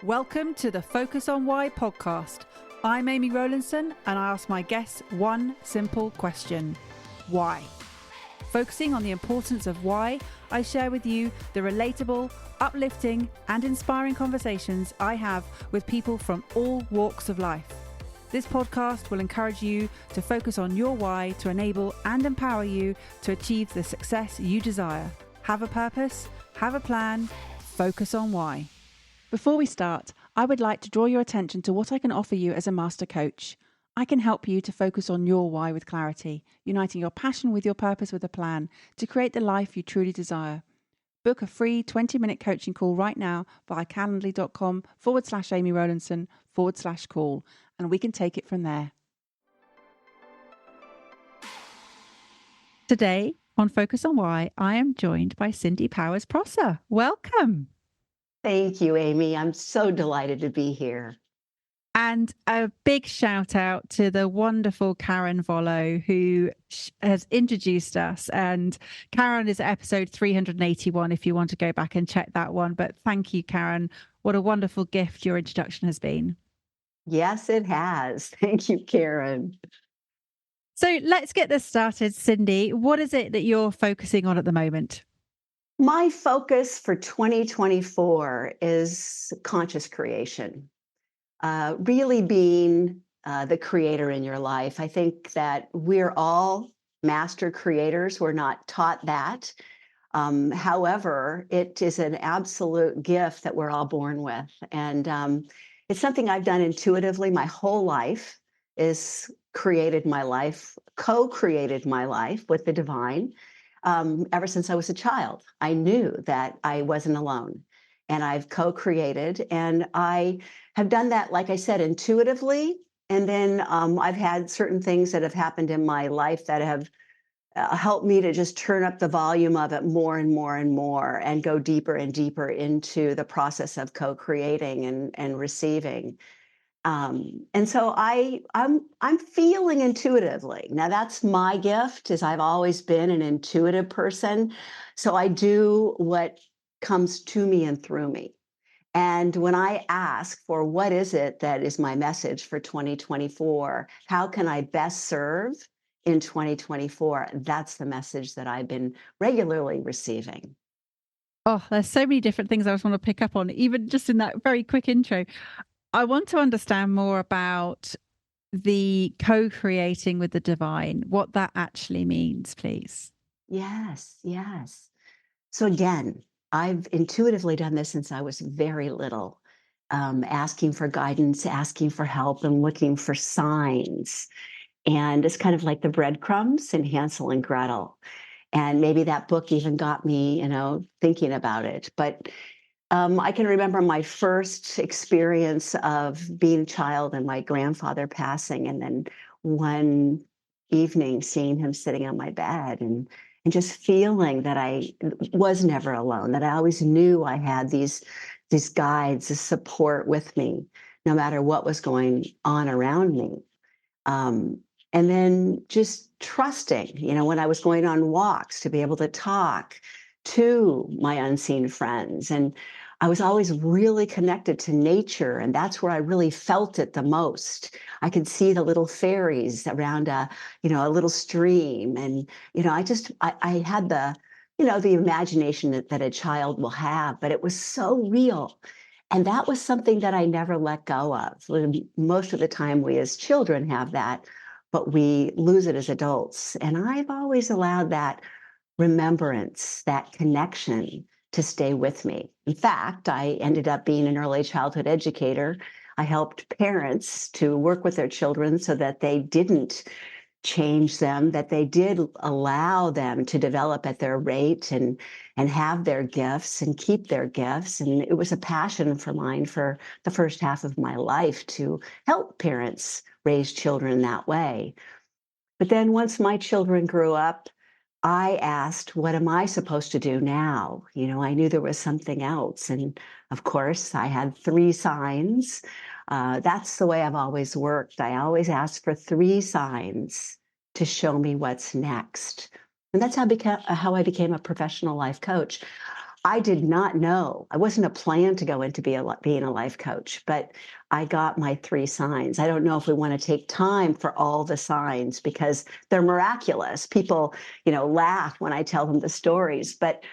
Welcome to the Focus on Why podcast. I'm Amy Rowlandson and I ask my guests one simple question. Why? Focusing on the importance of why, I share with you the relatable, uplifting and inspiring conversations I have with people from all walks of life. This podcast will encourage you to focus on your why to enable and empower you to achieve the success you desire. Have a purpose, have a plan, focus on why. Before we start, I would like to draw your attention to what I can offer you as a master coach. I can help you to focus on your why with clarity, uniting your passion with your purpose with a plan to create the life you truly desire. Book a free 20-minute coaching call right now via calendly.com/Amy Rowlandson/call, and we can take it from there. Today on Focus on Why, I am joined by Cindy Powers Prosor. Welcome. Thank you, Amy. I'm so delighted to be here. And a big shout out to the wonderful Karen Vollo, who has introduced us. And Karen is episode 381 if you want to go back and check that one. But thank you, Karen. What a wonderful gift your introduction has been. Yes, it has. Thank you, Karen. So let's get this started, Cindy. What is it that you're focusing on at the moment? My focus for 2024 is conscious creation. Really being the creator in your life. I think that we're all master creators. We're not taught that. However, it is an absolute gift that we're all born with. And it's something I've done intuitively my whole life, is created my life, co-created my life with the divine. Ever since I was a child, I knew that I wasn't alone. And I've co-created, and I have done that, like I said, intuitively. And then I've had certain things that have happened in my life that have helped me to just turn up the volume of it more and more and more, and go deeper and deeper into the process of co-creating and receiving. And so I'm feeling intuitively. Now that's my gift, is I've always been an intuitive person. So I do what comes to me and through me. And when I ask for what is it that is my message for 2024, how can I best serve in 2024? That's the message that I've been regularly receiving. Oh, there's so many different things I just want to pick up on, even just in that very quick intro. I want to understand more about the co-creating with the divine, what that actually means, please. Yes, yes. So again, I've intuitively done this since I was very little, asking for guidance, asking for help, and looking for signs. And it's kind of like the breadcrumbs in Hansel and Gretel. And maybe that book even got me, thinking about it. But I can remember my first experience of being a child and my grandfather passing, and then one evening seeing him sitting on my bed and just feeling that I was never alone, that I always knew I had these guides, this support with me, no matter what was going on around me. And then just trusting, when I was going on walks, to be able to talk to my unseen friends. And I was always really connected to nature, and that's where I really felt it the most. I could see the little fairies around a little stream. And, I had the imagination that a child will have, but it was so real. And that was something that I never let go of. Most of the time we as children have that, but we lose it as adults. And I've always allowed that remembrance, that connection, to stay with me. In fact, I ended up being an early childhood educator. I helped parents to work with their children so that they didn't change them, that they did allow them to develop at their rate and have their gifts and keep their gifts. And it was a passion for mine for the first half of my life to help parents raise children that way. But then once my children grew up, I asked, what am I supposed to do now? I knew there was something else. And of course, I had 3 signs. That's the way I've always worked. I always ask for 3 signs to show me what's next. And that's how I became a professional life coach. I did not know. I wasn't a plan to go into being a life coach, but I got my 3 signs. I don't know if we wanna take time for all the signs because they're miraculous. People, laugh when I tell them the stories, but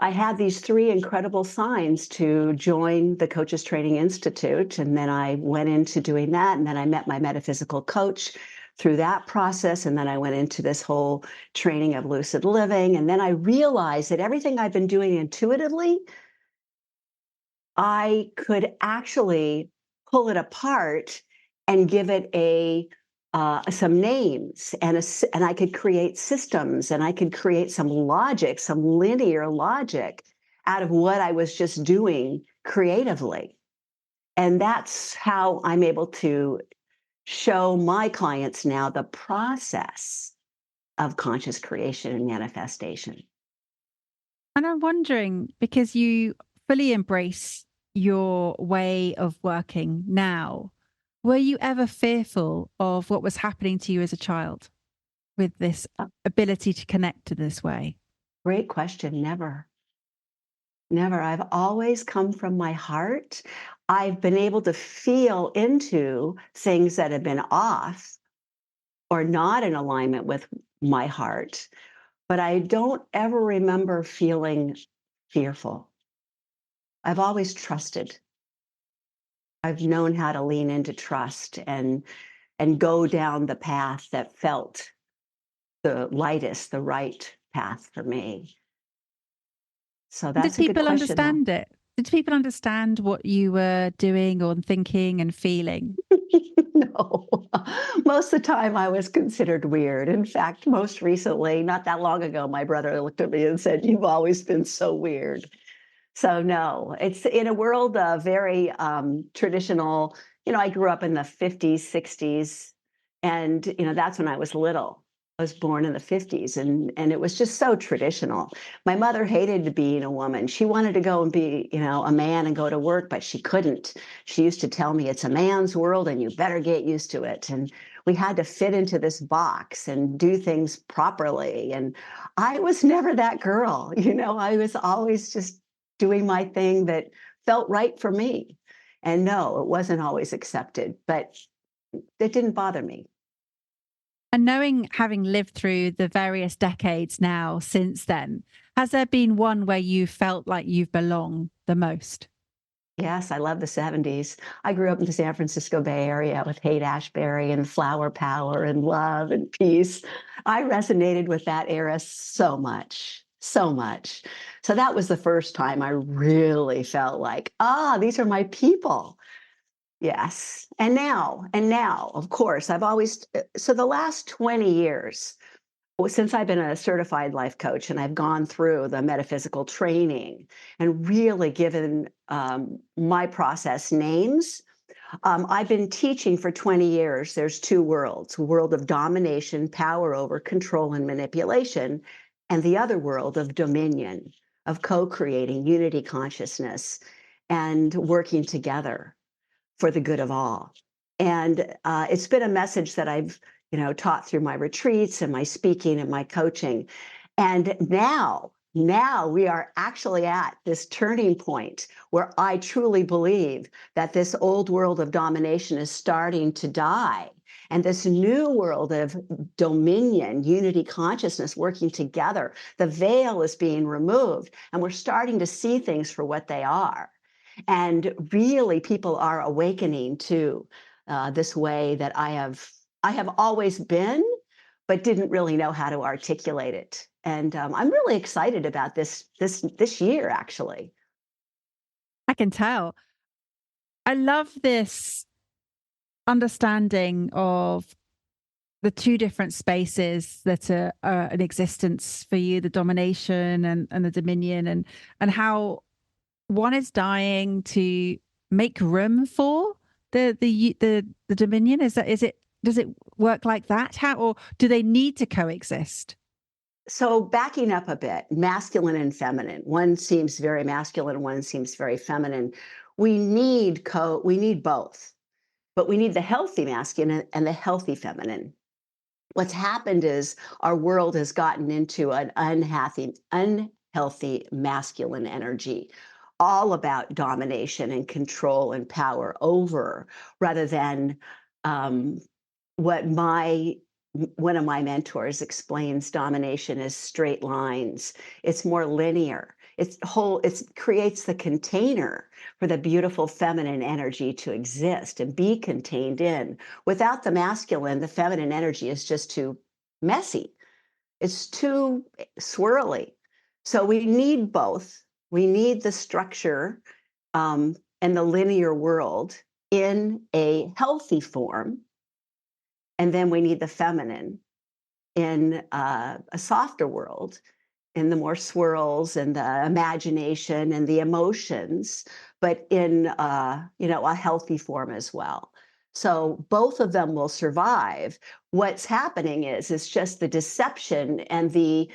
I had these 3 incredible signs to join the Coaches Training Institute, and then I went into doing that, and then I met my metaphysical coach through that process, and then I went into this whole training of lucid living, and then I realized that everything I've been doing intuitively, I could actually pull it apart and give it some names and I could create systems and I could create some logic, some linear logic out of what I was just doing creatively. And that's how I'm able to show my clients now the process of conscious creation and manifestation. And I'm wondering, because you fully embrace your way of working now, were you ever fearful of what was happening to you as a child with this Uh, ability to connect to this way? Great question. Never. Never. I've always come from my heart. I've been able to feel into things that have been off or not in alignment with my heart, but I don't ever remember feeling fearful. I've always trusted. I've known how to lean into trust and go down the path that felt the lightest, the right path for me. So Did that's a good people question though. understand it? Did people understand what you were doing or thinking and feeling? No. Most of the time I was considered weird. In fact, most recently, not that long ago, my brother looked at me and said, "You've always been so weird." So no, it's in a world of very traditional. I grew up in the 50s, 60s, and that's when I was little. I was born in the 50s, and it was just so traditional. My mother hated being a woman. She wanted to go and be, a man and go to work, but she couldn't. She used to tell me it's a man's world and you better get used to it. And we had to fit into this box and do things properly. And I was never that girl. I was always just doing my thing that felt right for me. And no, it wasn't always accepted, but it didn't bother me. And knowing, having lived through the various decades now since then, has there been one where you felt like you've belonged the most? Yes, I love the 70s. I grew up in the San Francisco Bay Area with Haight-Ashbury and flower power and love and peace. I resonated with that era so much, so much. So that was the first time I really felt like, these are my people. Yes. And now, of course, so the last 20 years, since I've been a certified life coach and I've gone through the metaphysical training and really given my process names, I've been teaching for 20 years. There's 2 worlds: a world of domination, power over, control, and manipulation, and the other world of dominion, of co creating unity consciousness and working together for the good of all. And it's been a message that I've, taught through my retreats and my speaking and my coaching. And now we are actually at this turning point where I truly believe that this old world of domination is starting to die. And this new world of dominion, unity consciousness working together, the veil is being removed, and we're starting to see things for what they are. And really, people are awakening to this way that I have always been, but didn't really know how to articulate it. And I'm really excited about this year, actually. I can tell. I love this understanding of the two different spaces that are in existence for you, the domination and the dominion, and how one is dying to make room for the dominion. Does it work like that? How, or do they need to coexist? So backing up a bit, masculine and feminine. One seems very masculine, one seems very feminine. We need both, but we need the healthy masculine and the healthy feminine. What's happened is our world has gotten into an healthy masculine energy, all about domination and control and power over, rather than um, what my one of my mentors explains domination as straight lines. It's more linear. It creates the container for the beautiful feminine energy to exist and be contained in. Without the masculine, the feminine energy is just too messy. It's too swirly. So we need both. We need the structure and the linear world in a healthy form, and then we need the feminine in a softer world, in the more swirls and the imagination and the emotions, but in a healthy form as well. So both of them will survive. What's happening is it's just the deception and the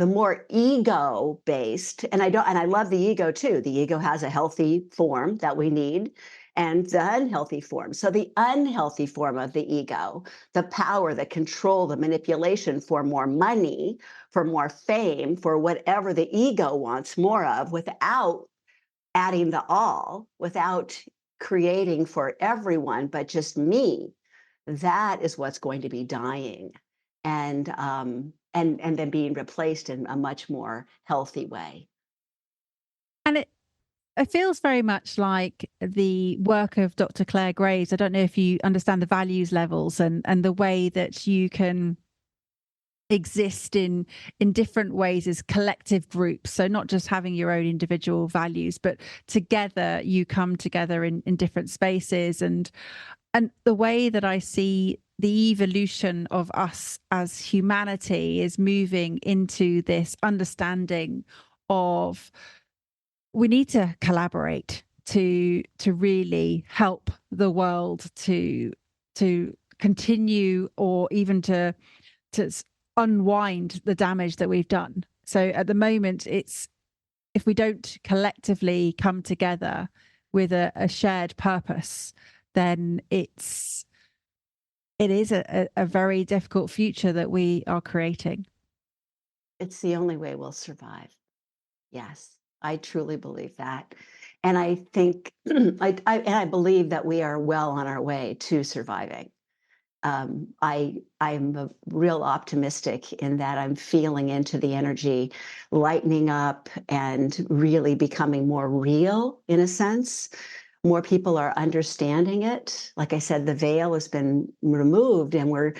more ego based, and I love the ego too. The ego has a healthy form that we need, and the unhealthy form. So the unhealthy form of the ego, the power, the control, the manipulation for more money, for more fame, for whatever the ego wants more of, without adding the all, without creating for everyone, but just me, that is what's going to be dying, and then being replaced in a much more healthy way. And it feels very much like the work of Dr. Claire Graves. I don't know if you understand the values levels and the way that you can exist in different ways as collective groups. So not just having your own individual values, but together you come together in different spaces. And the way that I see the evolution of us as humanity is moving into this understanding of we need to collaborate to really help the world to continue, or even to unwind the damage that we've done. So at the moment, it's if we don't collectively come together with a shared purpose, then it is a very difficult future that we are creating. It's the only way we'll survive. Yes, I truly believe that. And I think, I believe that we are well on our way to surviving. I'm a real optimistic in that I'm feeling into the energy lightening up and really becoming more real in a sense. More people are understanding it. Like I said, the veil has been removed, and we're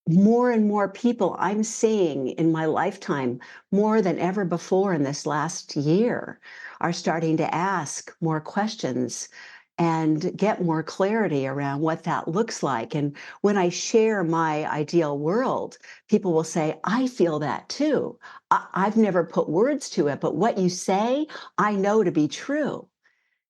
more and more people I'm seeing in my lifetime, more than ever before in this last year, are starting to ask more questions and get more clarity around what that looks like. And when I share my ideal world, people will say, I feel that too. I've never put words to it, but what you say, I know to be true.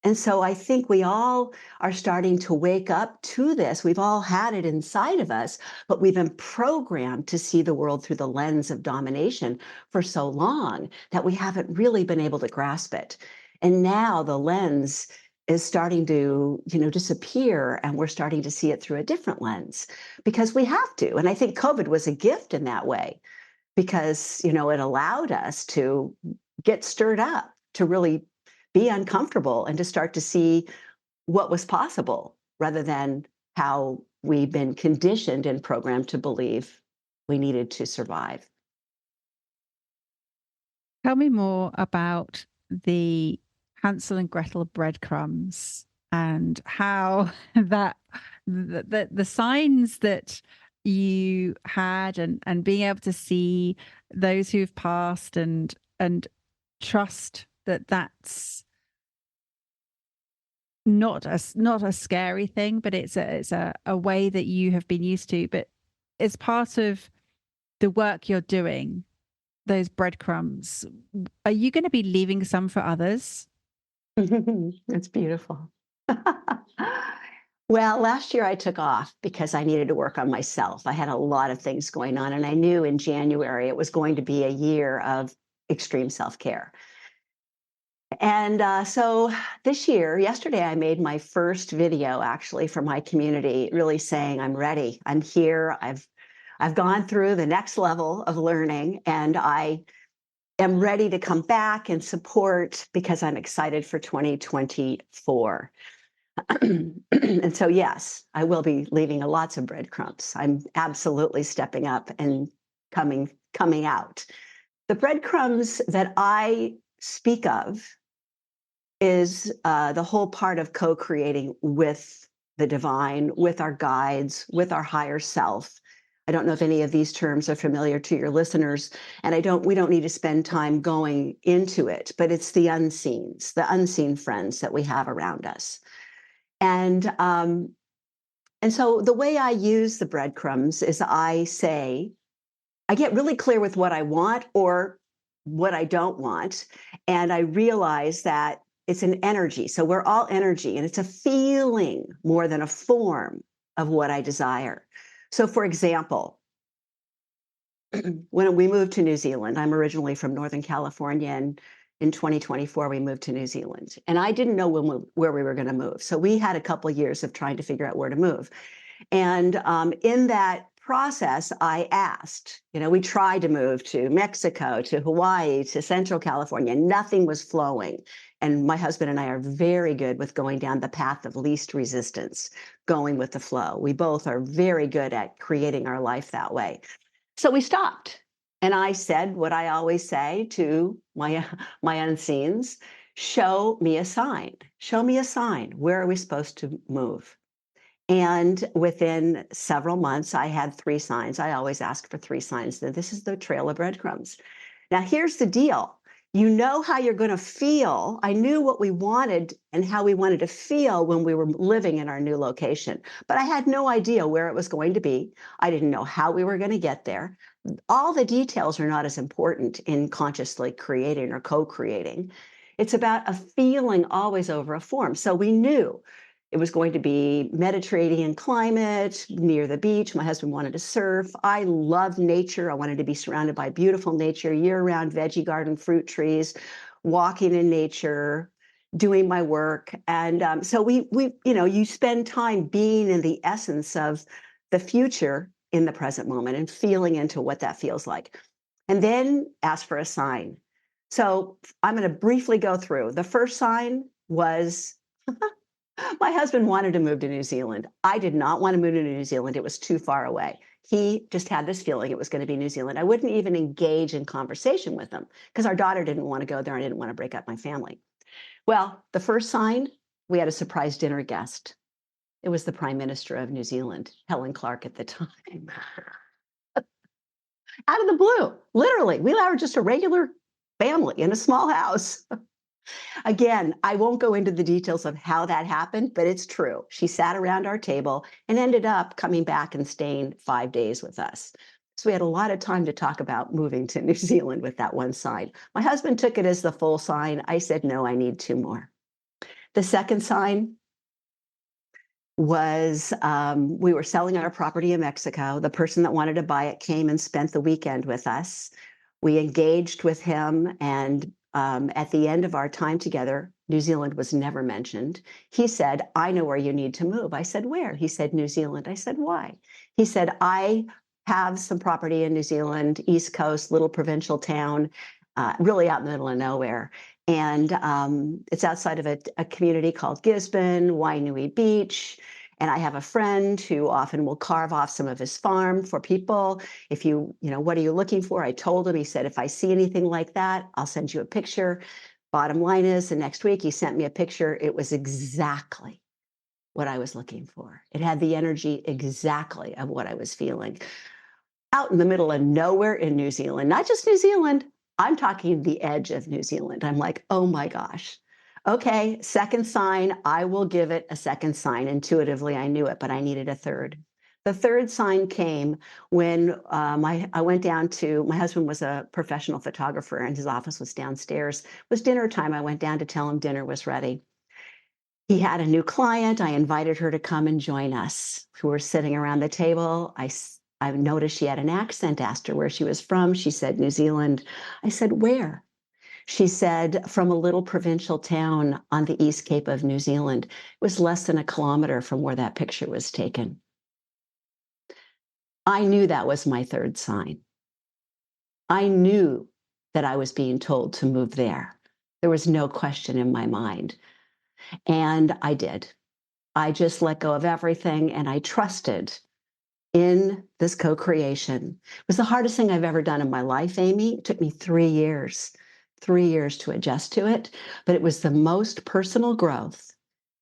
And so I think we all are starting to wake up to this. We've all had it inside of us, but we've been programmed to see the world through the lens of domination for so long that we haven't really been able to grasp it. And now the lens is starting to, disappear, and we're starting to see it through a different lens because we have to. And I think COVID was a gift in that way because, it allowed us to get stirred up, to really be uncomfortable and to start to see what was possible rather than how we've been conditioned and programmed to believe we needed to survive. Tell me more about the Hansel and Gretel breadcrumbs and how the signs that you had, and being able to see those who've passed, and trust that that's not a scary thing, but it's a way that you have been used to, but it's part of the work you're doing. Those breadcrumbs, are you going to be leaving some for others? That's beautiful. Well, last year I took off because I needed to work on myself. I had a lot of things going on, and I knew in January it was going to be a year of extreme self care. And so this year, yesterday, I made my first video actually for my community, really saying, I'm ready. I'm here. I've gone through the next level of learning, and I am ready to come back and support because I'm excited for 2024. And so, yes, I will be leaving lots of breadcrumbs. I'm absolutely stepping up and coming out. The breadcrumbs that I speak of is the whole part of co-creating with the divine, with our guides, with our higher self. I don't know if any of these terms are familiar to your listeners, and we don't need to spend time going into it, but it's the unseen friends that we have around us. And so the way I use the breadcrumbs is I get really clear with what I want or what I don't want. And I realize that it's an energy. So we're all energy, and it's a feeling more than a form of what I desire. So, for example, when we moved to New Zealand, I'm originally from Northern California, and in 2024 we moved to New Zealand. And I didn't know where we were going to move. So we had a couple of years of trying to figure out where to move. And in that process, I asked, we tried to move to Mexico, to Hawaii, to Central California. Nothing was flowing. And my husband and I are very good with going down the path of least resistance, going with the flow. We both are very good at creating our life that way. So we stopped. And I said what I always say to my unseens: show me a sign. Show me a sign. Where are we supposed to move? And within several months, I had 3 signs. I always ask for 3 signs. This is the trail of breadcrumbs. Now, here's the deal. You know how you're going to feel. I knew what we wanted and how we wanted to feel when we were living in our new location, but I had no idea where it was going to be. I didn't know how we were going to get there. All the details are not as important in consciously creating or co-creating. It's about a feeling always over a form. So we knew it was going to be Mediterranean climate, near the beach. My husband wanted to surf. I love nature. I wanted to be surrounded by beautiful nature, year-round veggie garden, fruit trees, walking in nature, doing my work. And so you spend time being in the essence of the future in the present moment and feeling into what that feels like. And then ask for a sign. So I'm going to briefly go through. The first sign was my husband wanted to move to New Zealand. I did not want to move to New Zealand. It was too far away. He just had this feeling it was going to be New Zealand. I wouldn't even engage in conversation with him because our daughter didn't want to go there. I didn't want to break up my family. Well, the first sign, we had a surprise dinner guest. It was the Prime Minister of New Zealand, Helen Clark at the time. Out of the blue, literally. We were just a regular family in a small house. Again, I won't go into the details of how that happened, but it's true. She sat around our table and ended up coming back and staying 5 days with us. So we had a lot of time to talk about moving to New Zealand with that one sign. My husband took it as the full sign. I said, no, I need 2 more. The second sign was we were selling our property in Mexico. The person that wanted to buy it came and spent the weekend with us. We engaged with him, and at the end of our time together, New Zealand was never mentioned. He said, I know where you need to move. I said, where? He said, New Zealand. I said, why? He said, I have some property in New Zealand, East Coast, little provincial town, really out in the middle of nowhere. And it's outside of a community called Gisborne, Wainui Beach. And I have a friend who often will carve off some of his farm for people. If what are you looking for? I told him. He said, if I see anything like that, I'll send you a picture. Bottom line is, the next week he sent me a picture. It was exactly what I was looking for. It had the energy exactly of what I was feeling. Out in the middle of nowhere in New Zealand, not just New Zealand, I'm talking the edge of New Zealand. I'm like, oh my gosh. Okay, second sign, I will give it a second sign. Intuitively, I knew it, but I needed a third. The third sign came when I went down to, my husband was a professional photographer and his office was downstairs. It was dinner time. I went down to tell him dinner was ready. He had a new client. I invited her to come and join us. We were sitting around the table. I noticed she had an accent, asked her where she was from. She said, New Zealand. I said, where? She said, from a little provincial town on the East Cape of New Zealand. It was less than a kilometer from where that picture was taken. I knew that was my third sign. I knew that I was being told to move there. There was no question in my mind. And I did. I just let go of everything and I trusted in this co creation. It was the hardest thing I've ever done in my life, Amy. It took me 3 years to adjust to it, but it was the most personal growth.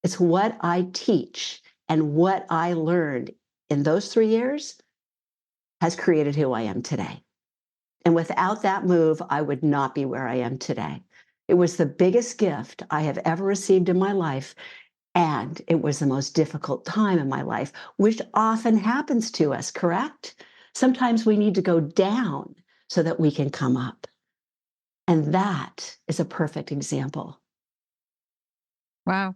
It's what I teach and what I learned in those 3 years has created who I am today. And without that move, I would not be where I am today. It was the biggest gift I have ever received in my life. And it was the most difficult time in my life, which often happens to us, correct? Sometimes we need to go down so that we can come up. And that is a perfect example. Wow.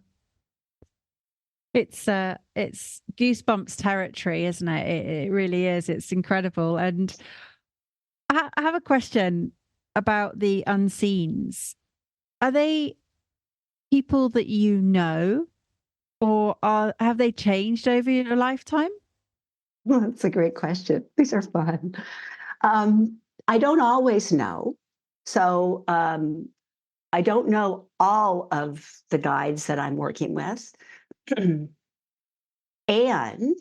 It's goosebumps territory, isn't it? It really is. It's incredible. And I have a question about the unseens. Are they people that you know, or have they changed over your lifetime? Well, that's a great question. These are fun. I don't always know. So I don't know all of the guides that I'm working with. And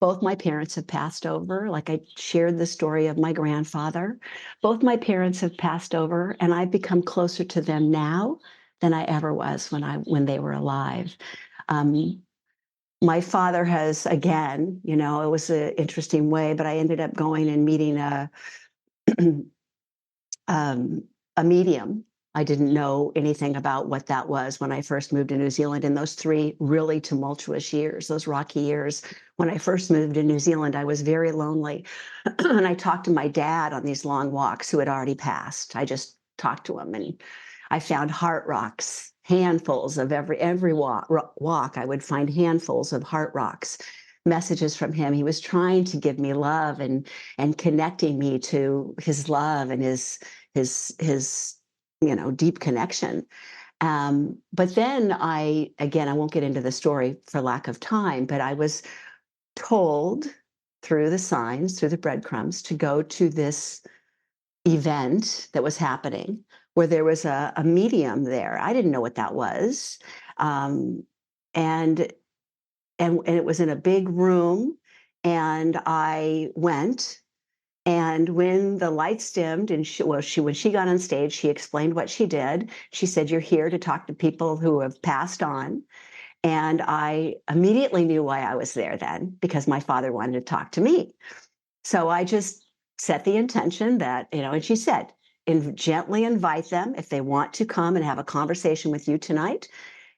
both my parents have passed over. Like I shared the story of my grandfather. Both my parents have passed over, and I've become closer to them now than I ever was when they were alive. Um, my father has again, it was an interesting way, but I ended up going and meeting um, a medium. I didn't know anything about what that was when I first moved to New Zealand in those 3 really tumultuous years, those rocky years. When I first moved to New Zealand, I was very lonely. And I talked to my dad on these long walks who had already passed. I just talked to him and I found heart rocks, handfuls of every walk. I would find handfuls of heart rocks, messages from him. He was trying to give me love and connecting me to his love and his deep connection. But then I won't get into the story for lack of time, but I was told through the signs, through the breadcrumbs, to go to this event that was happening where there was a medium there. I didn't know what that was. Um, and and it was in a big room, and I went. And when the lights dimmed, and when she got on stage, she explained what she did. She said, "You're here to talk to people who have passed on." And I immediately knew why I was there then, because my father wanted to talk to me. So I just set the intention that, and she said, gently invite them if they want to come and have a conversation with you tonight,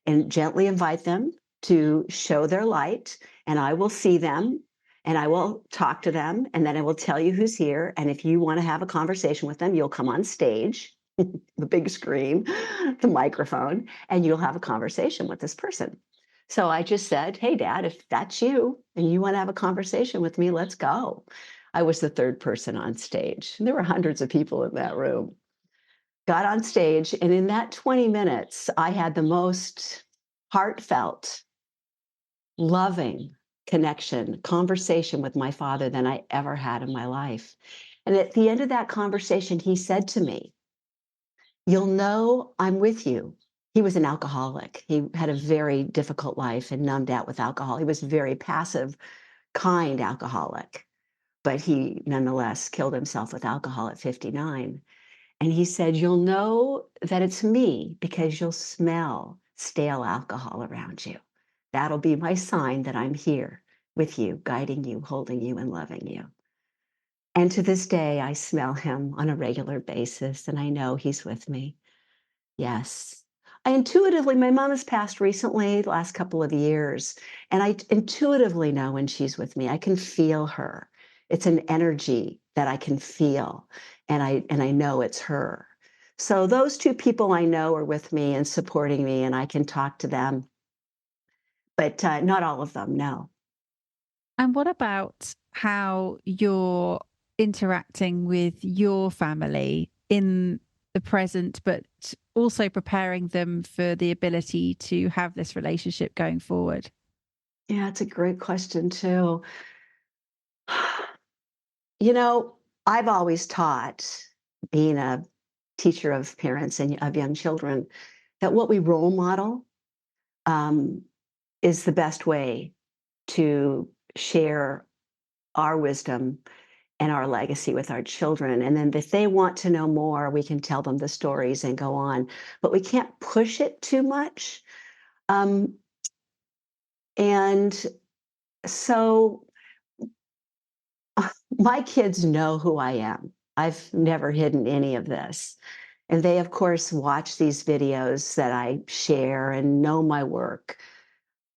and gently invite them to show their light, and I will see them and I will talk to them, and then I will tell you who's here. And if you want to have a conversation with them, you'll come on stage, the big screen, the microphone, and you'll have a conversation with this person. So I just said, "Hey, Dad, if that's you and you want to have a conversation with me, let's go." I was the third person on stage. There were hundreds of people in that room. Got on stage, and in that 20 minutes, I had the most heartfelt, loving conversation with my father than I ever had in my life. And at the end of that conversation, he said to me, "You'll know I'm with you." He was an alcoholic. He had a very difficult life and numbed out with alcohol. He was a very passive, kind alcoholic, but he nonetheless killed himself with alcohol at 59. And he said, "You'll know that it's me because you'll smell stale alcohol around you. That'll be my sign that I'm here with you, guiding you, holding you, and loving you." And to this day, I smell him on a regular basis, and I know he's with me. Yes. I intuitively, my mom has passed recently, the last couple of years, and I intuitively know when she's with me. I can feel her. It's an energy that I can feel, and I know it's her. So those two people I know are with me and supporting me, and I can talk to them, but not all of them, no. And what about how you're interacting with your family in the present, but also preparing them for the ability to have this relationship going forward? Yeah, it's a great question too. You know, I've always taught. being a teacher of parents and of young children, that what we role model um, is the best way to share our wisdom and our legacy with our children. And then if they want to know more, we can tell them the stories and go on. But we can't push it too much. Um, and so my kids know who I am. I've never hidden any of this. And they, of course, watch these videos that I share and know my work.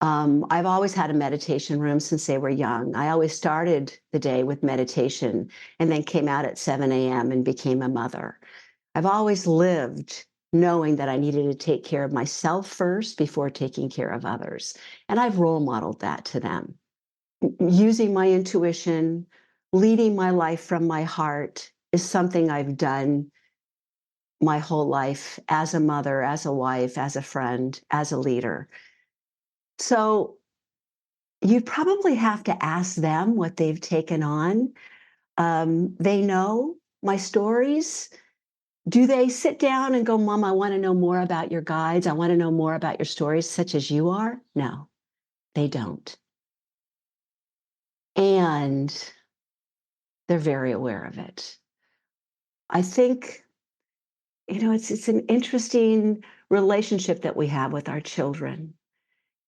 I've always had a meditation room since they were young. I always started the day with meditation and then came out at 7 a.m. and became a mother. I've always lived knowing that I needed to take care of myself first before taking care of others. And I've role modeled that to them. Using my intuition, leading my life from my heart is something I've done my whole life as a mother, as a wife, as a friend, as a leader. So you'd probably have to ask them what they've taken on. They know my stories. Do they sit down and go, Mom, I want to know more about your guides. I want to know more about your stories, such as you are? No, they don't. And they're very aware of it. I think, it's an interesting relationship that we have with our children.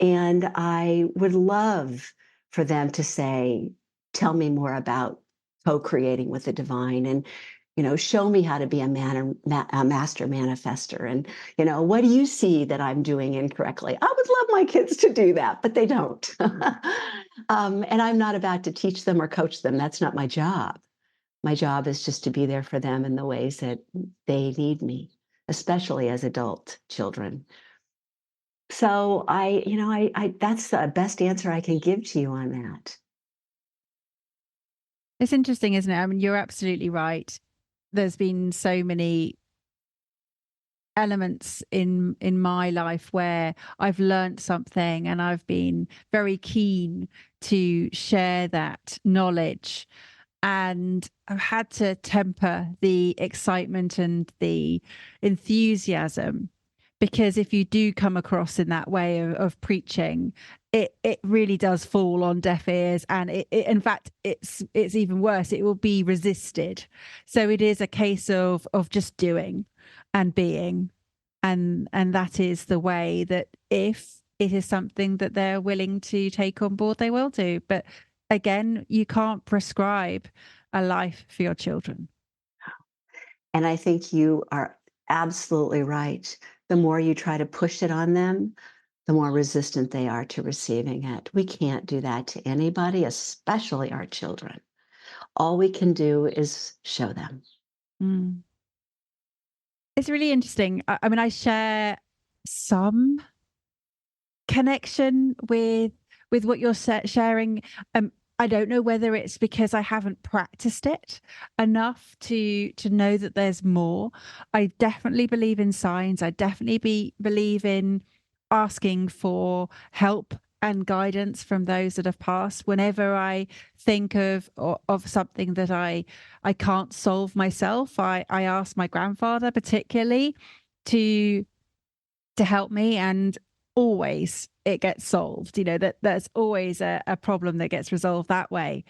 And I would love for them to say, tell me more about co-creating with the divine and, show me how to be a master manifester. And, what do you see that I'm doing incorrectly? I would love my kids to do that, but they don't. And I'm not about to teach them or coach them. That's not my job. My job is just to be there for them in the ways that they need me, especially as adult children. So I that's the best answer I can give to you on that. It's interesting, isn't it? I mean, you're absolutely right. There's been so many elements in my life where I've learnt something and I've been very keen to share that knowledge, and I've had to temper the excitement and the enthusiasm, because if you do come across in that way of preaching, it really does fall on deaf ears, and in fact it's even worse, it will be resisted. So it is a case of just doing and being, and that is the way that if it is something that they're willing to take on board, they will do. But again, you can't prescribe a life for your children. And I think you are absolutely right. The more you try to push it on them, the more resistant they are to receiving it. We can't do that to anybody, especially our children. All we can do is show them. Mm. It's really interesting. I mean, I share some connection with what you're sharing. I don't know whether it's because I haven't practiced it enough to know that there's more. I definitely believe in signs. I definitely believe in asking for help and guidance from those that have passed. Whenever I think of something that I can't solve myself, I ask my grandfather particularly to help me, and always it gets solved. That there's always a problem that gets resolved that way.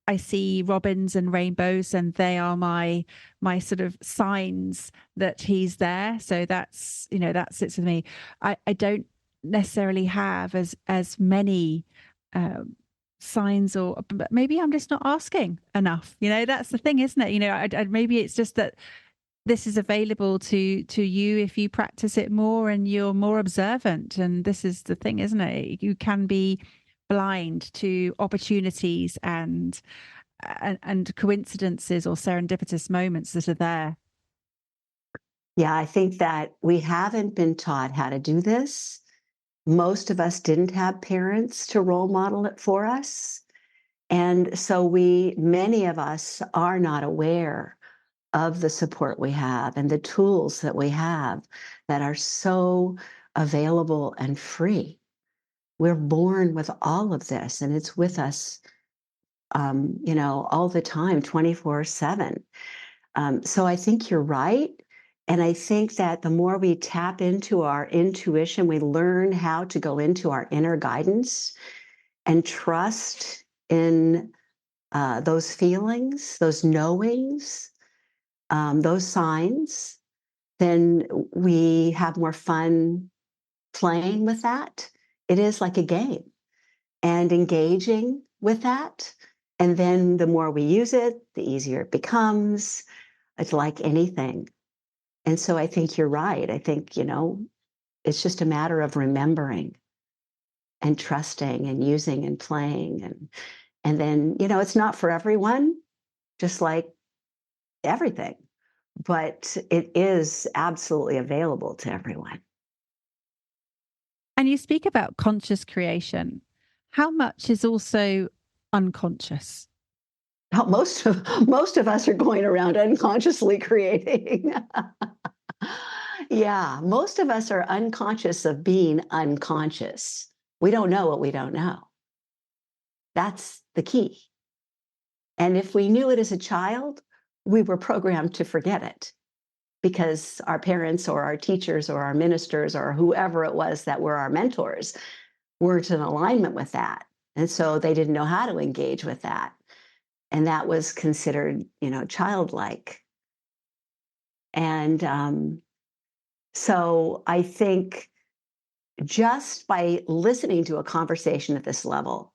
I see robins and rainbows, and they are my sort of signs that he's there. So that sits with me. I don't necessarily have as many signs, but maybe I'm just not asking enough. That's the thing, isn't it? Maybe it's just that this is available to you if you practice it more and you're more observant. And this is the thing, isn't it? You can be blind to opportunities and coincidences or serendipitous moments that are there. Yeah, I think that we haven't been taught how to do this. Most of us didn't have parents to role model it for us. And so many of us are not aware of the support we have and the tools that we have that are so available and free. We're born with all of this, and it's with us all the time, 24/7. So I think you're right. And I think that the more we tap into our intuition, we learn how to go into our inner guidance and trust in those feelings, those knowings, those signs, then we have more fun playing with that. It is like a game and engaging with that. And then the more we use it, the easier it becomes. It's like anything. And so I think you're right. I think, it's just a matter of remembering and trusting and using and playing. And then, it's not for everyone, just like everything, but it is absolutely available to everyone. And you speak about conscious creation. How much is also unconscious? Most of us are going around unconsciously creating. Yeah, most of us are unconscious of being unconscious. We don't know what we don't know. That's the key. And if we knew it as a child, we were programmed to forget it because our parents or our teachers or our ministers or whoever it was that were our mentors weren't in alignment with that. And so they didn't know how to engage with that. And that was considered, childlike. And so I think just by listening to a conversation at this level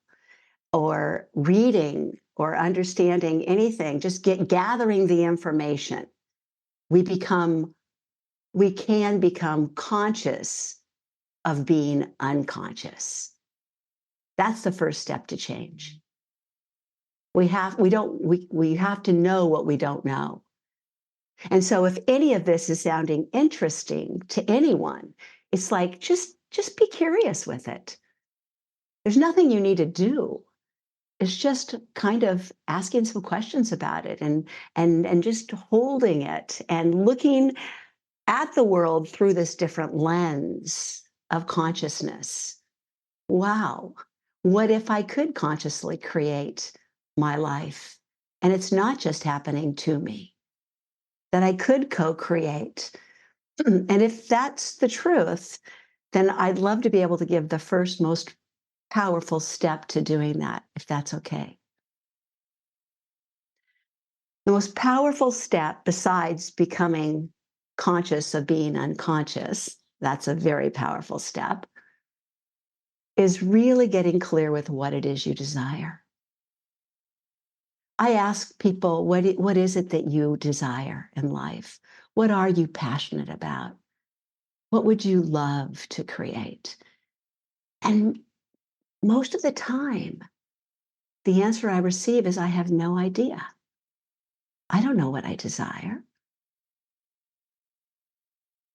or reading or understanding anything, just gathering the information, we can become conscious of being unconscious. That's the first step to change. We have to know what we don't know. And so if any of this is sounding interesting to anyone, it's like just be curious with it. There's nothing you need to do. It's just kind of asking some questions about it and just holding it and looking at the world through this different lens of consciousness. Wow, what if I could consciously create my life? And it's not just happening to me, that I could co create. And if that's the truth, then I'd love to be able to give the first, most powerful step to doing that, if that's okay. The most powerful step, besides becoming conscious of being unconscious, that's a very powerful step, is really getting clear with what it is you desire. I ask people, what is it that you desire in life? What are you passionate about? What would you love to create? And most of the time, the answer I receive is, I have no idea. I don't know what I desire.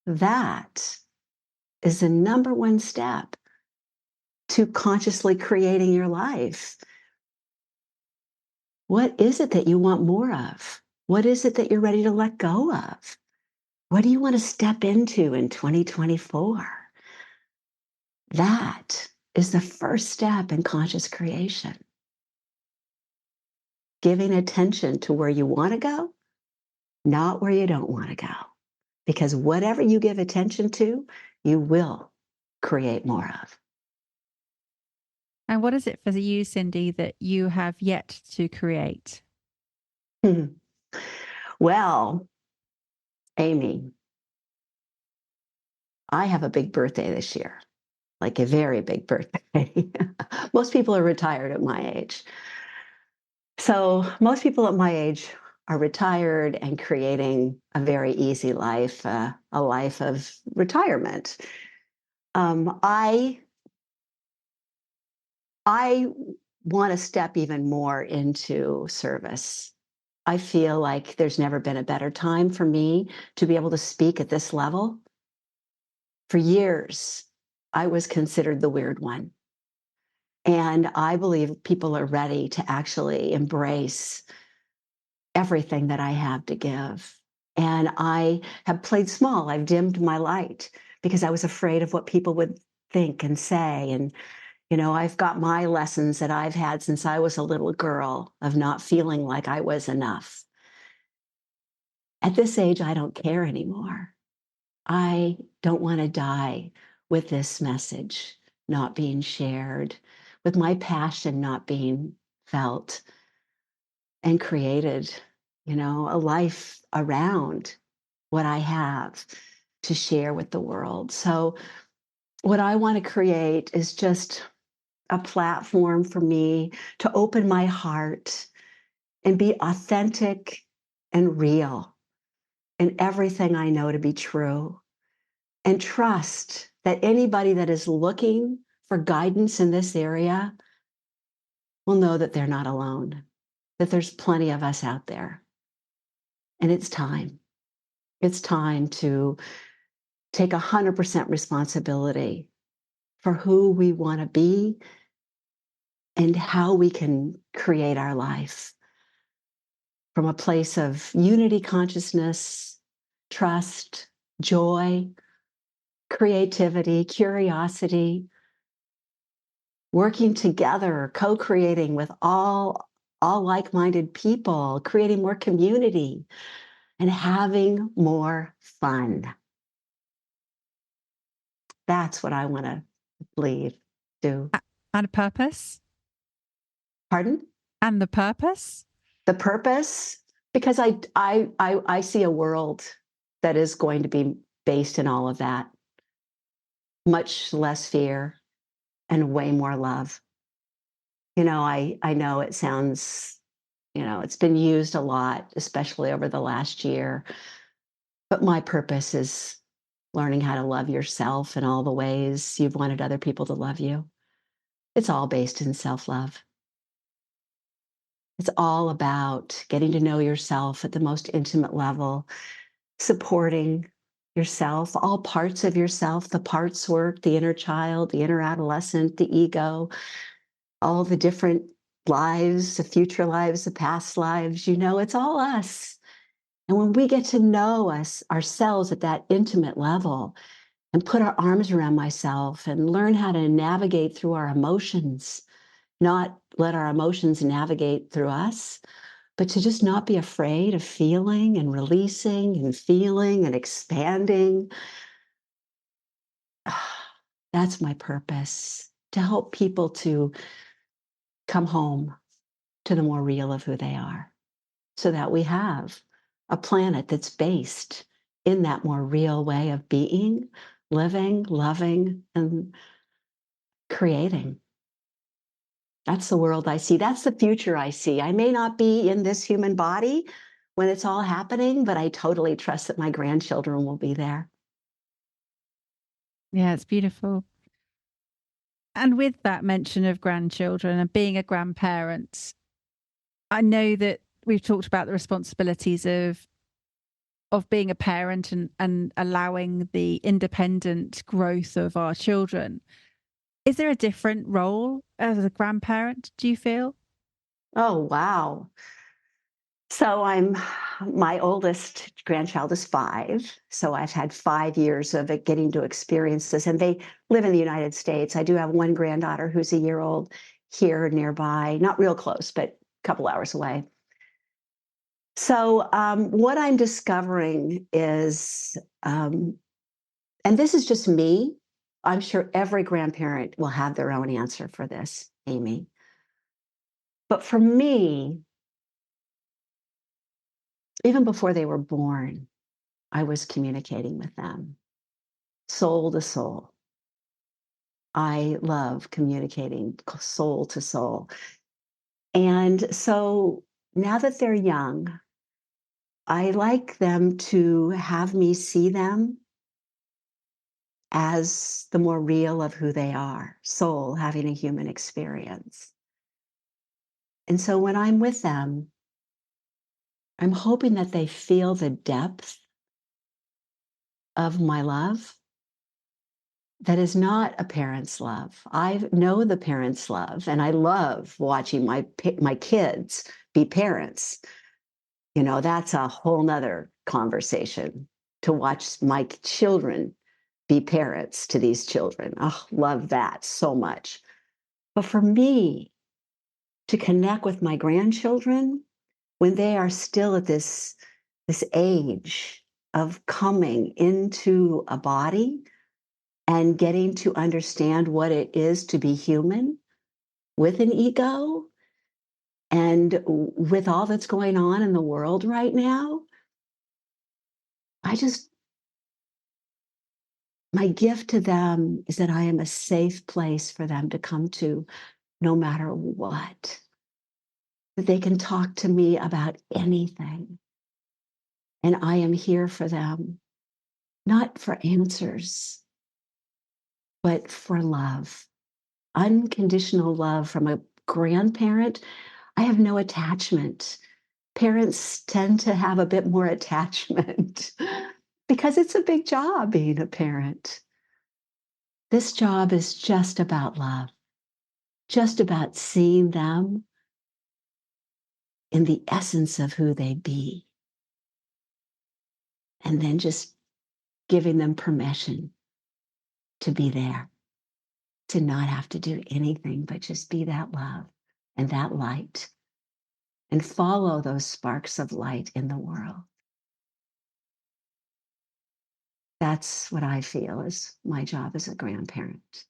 That is the number one step to consciously creating your life. What is it that you want more of? What is it that you're ready to let go of? What do you want to step into in 2024? That is the first step in conscious creation. Giving attention to where you want to go, not where you don't want to go. Because whatever you give attention to, you will create more of. And what is it for you, Cindy, that you have yet to create? Hmm. Well, Amy, I have a big birthday this year, like a very big birthday. Most people are retired at my age. So most people at my age are retired and creating a very easy life, a life of retirement. I want to step even more into service. I feel like there's never been a better time for me to be able to speak at this level. For years, I was considered the weird one. And I believe people are ready to actually embrace everything that I have to give. And I have played small. I've dimmed my light because I was afraid of what people would think and say. And I've got my lessons that I've had since I was a little girl of not feeling like I was enough. At this age, I don't care anymore. I don't want to die with this message not being shared, with my passion not being felt and created, a life around what I have to share with the world. So, what I want to create is just a platform for me to open my heart and be authentic and real in everything I know to be true, and trust that anybody that is looking for guidance in this area will know that they're not alone, that there's plenty of us out there. And it's time. It's time to take 100% responsibility for who we want to be and how we can create our life from a place of unity consciousness, trust, joy, creativity, curiosity, working together, co-creating with all like-minded people, creating more community, and having more fun. That's what I want to believe, do. And a purpose? Pardon? And the purpose? The purpose? Because I see a world that is going to be based in all of that. Much less fear and way more love. I know it sounds, it's been used a lot, especially over the last year. But my purpose is learning how to love yourself in all the ways you've wanted other people to love you. It's all based in self-love. It's all about getting to know yourself at the most intimate level, supporting yourself, all parts of yourself, the parts work, the inner child, the inner adolescent, the ego, all the different lives, the future lives, the past lives, it's all us. And when we get to know ourselves at that intimate level and put our arms around myself and learn how to navigate through our emotions, not let our emotions navigate through us, but to just not be afraid of feeling and releasing and feeling and expanding. That's my purpose, to help people to come home to the more real of who they are, so that we have a planet that's based in that more real way of being, living, loving, and creating. That's the world I see. That's the future I see. I may not be in this human body when it's all happening, but I totally trust that my grandchildren will be there. Yeah, it's beautiful. And with that mention of grandchildren and being a grandparent, I know that we've talked about the responsibilities of being a parent and allowing the independent growth of our children. Is there a different role as a grandparent, do you feel? Oh, wow. So my oldest grandchild is 5. So I've had 5 years of it getting to experience this. And they live in the United States. I do have one granddaughter who's a year old here nearby, not real close, but a couple hours away. So what I'm discovering is, and this is just me, I'm sure every grandparent will have their own answer for this, Amy. But for me, even before they were born, I was communicating with them, soul to soul. I love communicating soul to soul. And so now that they're young, I like them to have me see them as the more real of who they are, soul having a human experience. And so when I'm with them, I'm hoping that they feel the depth of my love that is not a parent's love. I know the parent's love, and I love watching my kids be parents. That's a whole nother conversation, to watch my children be parents to these children. Oh, love that so much. But for me to connect with my grandchildren when they are still at this age of coming into a body and getting to understand what it is to be human with an ego and with all that's going on in the world right now, I just, my gift to them is that I am a safe place for them to come to no matter what, that they can talk to me about anything. And I am here for them, not for answers, but for love, unconditional love from a grandparent. I have no attachment. Parents tend to have a bit more attachment because it's a big job being a parent. This job is just about love, just about seeing them in the essence of who they be, and then just giving them permission to be there, to not have to do anything but just be that love and that light and follow those sparks of light in the world. That's what I feel is my job as a grandparent.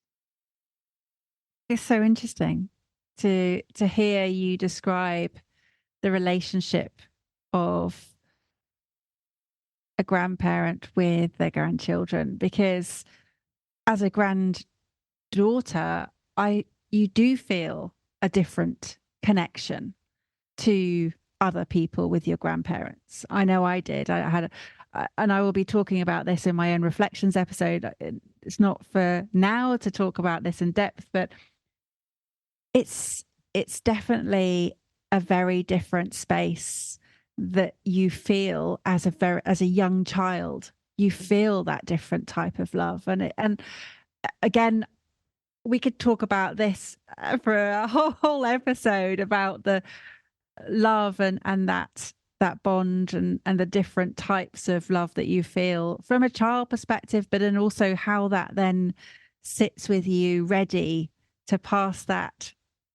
It's so interesting to hear you describe the relationship of a grandparent with their grandchildren, because as a granddaughter, I you do feel a different connection to other people with your grandparents. I know I did. I had and I will be talking about this in my own reflections episode. It's not for now to talk about this in depth, but it's definitely a very different space that you feel as a young child. You feel that different type of love, and again, we could talk about this for a whole episode about the love and that bond and the different types of love that you feel from a child perspective, but then also how that then sits with you ready to pass that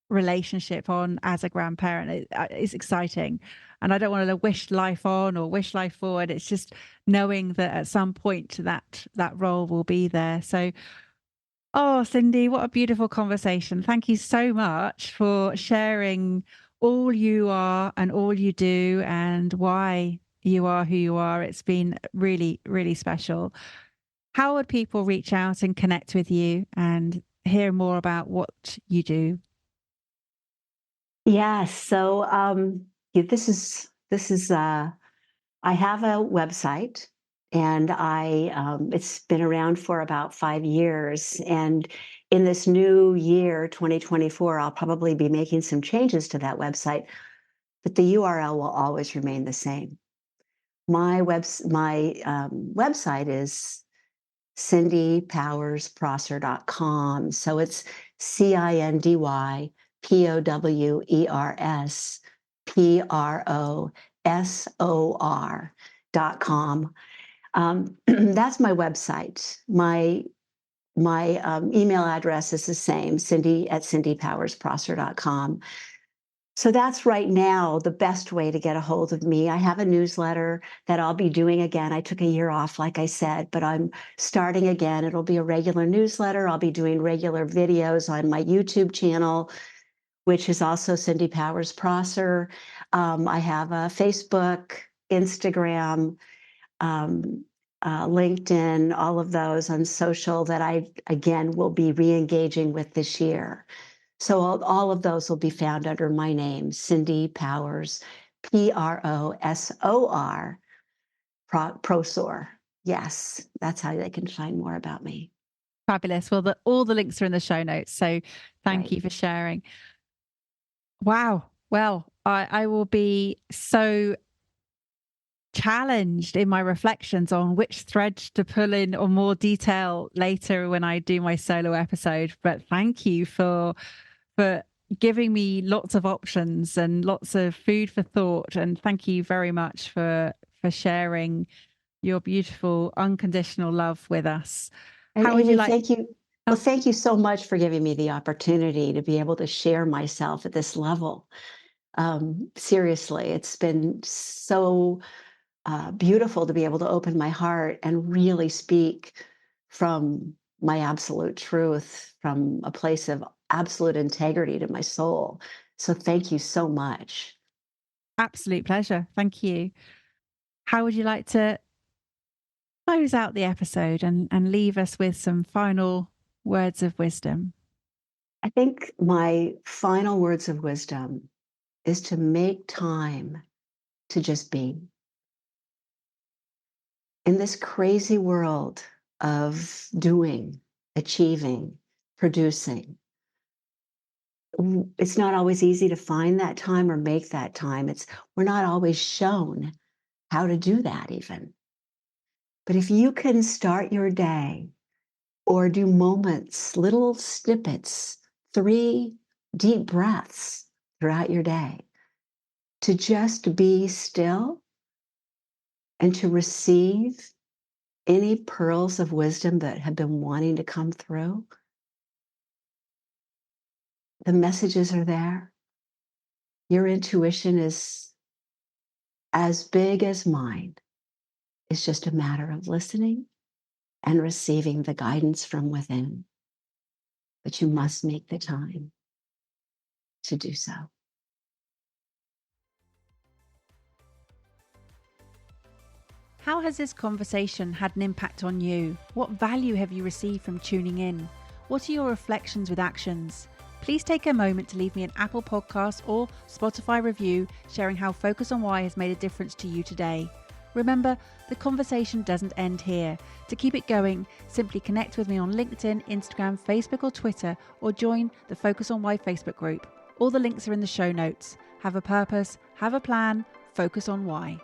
relationship on as a grandparent. It's exciting, and I don't want to wish life on or wish life forward. It's just knowing that at some point that role will be there. So, oh, Cindy, what a beautiful conversation. Thank you so much for sharing all you are and all you do and why you are who you are. It's been really, really special. How would people reach out and connect with you and hear more about what you do? Yes. So this is I have a website, and it's been around for about 5 years. And in this new year, 2024, I'll probably be making some changes to that website, but the URL will always remain the same. My website is cindypowersprosor.com. So it's CINDYPOWERSPROSOR.com. That's my website. My email address is the same, cindy@cindypowersprosor.com. So that's right now the best way to get a hold of me. I have a newsletter that I'll be doing again. I took a year off, like I said, but I'm starting again. It'll be a regular newsletter. I'll be doing regular videos on my YouTube channel, which is also Cindy Powers Prosor. I have a Facebook, Instagram, LinkedIn, all of those on social that I, again, will be re-engaging with this year. So all of those will be found under my name, Cindy Powers, Prosor, Prosor. Yes, that's how they can find more about me. Fabulous. Well, all the links are in the show notes. So thank Right. you for sharing. Wow. Well, I will be so challenged in my reflections on which threads to pull in or more detail later when I do my solo episode. But thank you for giving me lots of options and lots of food for thought. And thank you very much for sharing your beautiful unconditional love with us. And How would you Amy, like? thank you. Well, thank you so much for giving me the opportunity to be able to share myself at this level. Seriously, it's been so beautiful to be able to open my heart and really speak from my absolute truth, from a place of absolute integrity to my soul. So thank you so much. Absolute pleasure. Thank you. How would you like to close out the episode and leave us with some final words of wisdom? I think my final words of wisdom is to make time to just be. In this crazy world of doing, achieving, producing, it's not always easy to find that time or make that time. We're not always shown how to do that even. But if you can start your day or do moments, little snippets, 3 deep breaths throughout your day to just be still and to receive any pearls of wisdom that have been wanting to come through, the messages are there. Your intuition is as big as mine. It's just a matter of listening and receiving the guidance from within. But you must make the time to do so. How has this conversation had an impact on you? What value have you received from tuning in? What are your reflections with actions? Please take a moment to leave me an Apple Podcast or Spotify review sharing how Focus on Why has made a difference to you today. Remember, the conversation doesn't end here. To keep it going, simply connect with me on LinkedIn, Instagram, Facebook or Twitter, or join the Focus on Why Facebook group. All the links are in the show notes. Have a purpose, have a plan, focus on why.